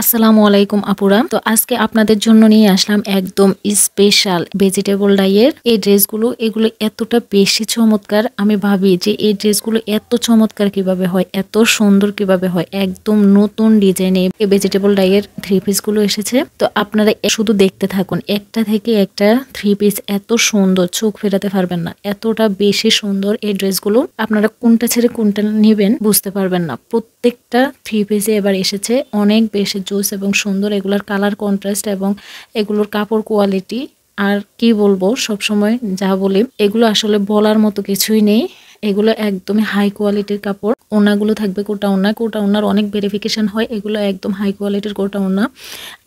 আসসালামু আলাইকুম আপুরা। তো আজকে আপনাদের জন্য নিয়ে আসলাম একদম স্পেশাল ভেজিটেবল ডাইয়ের এই ড্রেসগুলো। এগুলো এতটা বেশি চমৎকার, আমি ভাবি যে এই ড্রেসগুলো এত চমৎকার কিভাবে হয়, এত সুন্দর কিভাবে হয়। একদম নতুন ডিজাইনে এই ভেজিটেবল ডাইয়ের থ্রি পিস গুলো এসেছে। তো আপনারা শুধু দেখতে থাকুন, একটা থেকে একটা থ্রি পিস এত সুন্দর, চোখ ফেরাতে পারবেন না, এতটা বেশি সুন্দর এই ড্রেসগুলো। আপনারা কোনটা ছেড়ে কোনটা নেবেন বুঝতে পারবেন না। প্রত্যেকটা থ্রি পিসে এবার এসেছে অনেক বেশি জোস এবং সুন্দর। এগুলোর কালার কন্ট্রাস্ট এবং এগুলোর কাপড় কোয়ালিটি, আর কি বলবো, সবসময় যা বলি এগুলো আসলে বলার মতো কিছুই নেই। এগুলো একদমই হাই কোয়ালিটির কাপড়। ওনাগুলো থাকবে কোটা ওনা, কোটা ওনার অনেক ভেরিফিকেশন হয়, এগুলো একদম হাই কোয়ালিটির কোটা ওনা।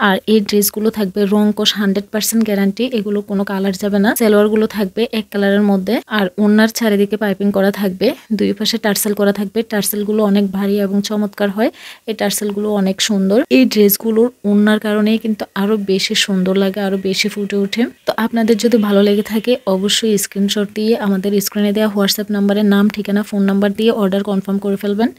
আর এই ড্রেসগুলো থাকবে রংকশ 100% গ্যারান্টি, এগুলো কোনো কালার যাবে না। সালোয়ারগুলো থাকবে এক কালারের মধ্যে, আর ওনার চারিদিকে পাইপিং করা থাকবে, দুই পাশে টার্সেল করা থাকবে। টার্সেলগুলো অনেক ভারী এবং চমৎকার হয়, এই টার্সেলগুলো অনেক সুন্দর। এই ড্রেসগুলোর ওনার কারণেই কিন্তু আরো বেশি সুন্দর লাগে, আরো বেশি ফুটে ওঠে। তো আপনাদের যদি ভালো লেগে থাকে অবশ্যই স্ক্রিনশট দিয়ে আমাদের স্ক্রিনে দেওয়া হোয়াটসঅ্যাপ নাম্বারে নাম, ঠিকানা, ফোন নাম্বার দিয়ে অর্ডার কনফার্ম করে ফেলবেন।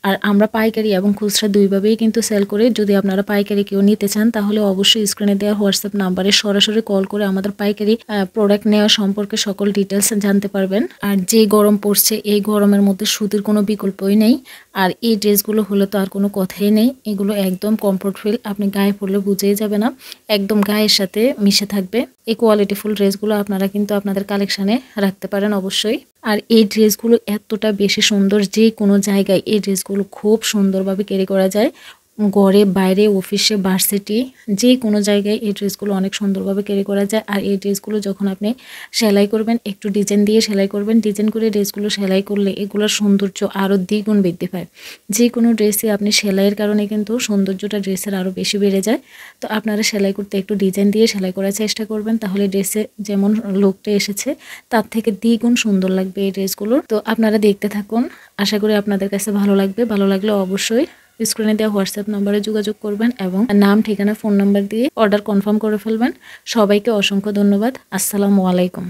আর আমরা পাইকারি এবং খুচরা দুইভাবেই কিন্তু সেল করি। যদি আপনারা পাইকারি কেউ নিতে চান তাহলে অবশ্যই স্ক্রিনে দেওয়া হোয়াটসঅ্যাপ নাম্বারে সরাসরি কল করে আমাদের পাইকারি প্রোডাক্ট নেওয়া সম্পর্কে সকল ডিটেলস জানতে পারবেন। আর যে গরম পড়ছে, এই গরমের মধ্যে সুতির কোনো বিকল্পই নেই। আর এই ড্রেসগুলো হলে তো আর কোনো কথাই নেই, এগুলো একদম কমফোর্ট ফিল, আপনি গায়ে পরলে বুঝেই যাবে না, একদম গায়ের সাথে মিশে থাকবে। এই কোয়ালিটিফুল ড্রেসগুলো আপনারা কিন্তু আপনাদের কালেকশানে রাখতে পারেন অবশ্যই। আর এই ড্রেসগুলো এতটা বেশি সুন্দর, যে কোনো জায়গায় এই ড্রেসগুলো খুব সুন্দরভাবে ক্যারি করা যায়। ঘরে, বাইরে, অফিসে, ভার্সিটি, যে কোনো জায়গায় এই ড্রেসগুলো অনেক সুন্দরভাবে ক্যারি করা যায়। আর এই ড্রেসগুলো যখন আপনি সেলাই করবেন, একটু ডিজাইন দিয়ে সেলাই করবেন, ডিজাইন করে ড্রেসগুলো সেলাই করলে এগুলোর সৌন্দর্য আরও দ্বিগুণ বৃদ্ধি পায়। যে কোনো ড্রেসে আপনি সেলাইয়ের কারণে কিন্তু সৌন্দর্যটা ড্রেসের আরও বেশি বেড়ে যায়। তো আপনারা সেলাই করতে একটু ডিজাইন দিয়ে সেলাই করার চেষ্টা করবেন, তাহলে ড্রেসে যেমন লুকটা এসেছে তার থেকে দ্বিগুণ সুন্দর লাগবে এই ড্রেসগুলোর। তো আপনারা দেখতে থাকুন, আশা করি আপনাদের কাছে ভালো লাগবে। ভালো লাগলে অবশ্যই স্ক্রিনে দেওয়া হোয়াটসঅ্যাপ নাম্বারে যোগাযোগ করবেন এবং নাম, ঠিকানা, ফোন নাম্বার দিয়ে অর্ডার কনফার্ম করে ফেলবেন। সবাইকে অসংখ্য ধন্যবাদ। আসসালামু আলাইকুম।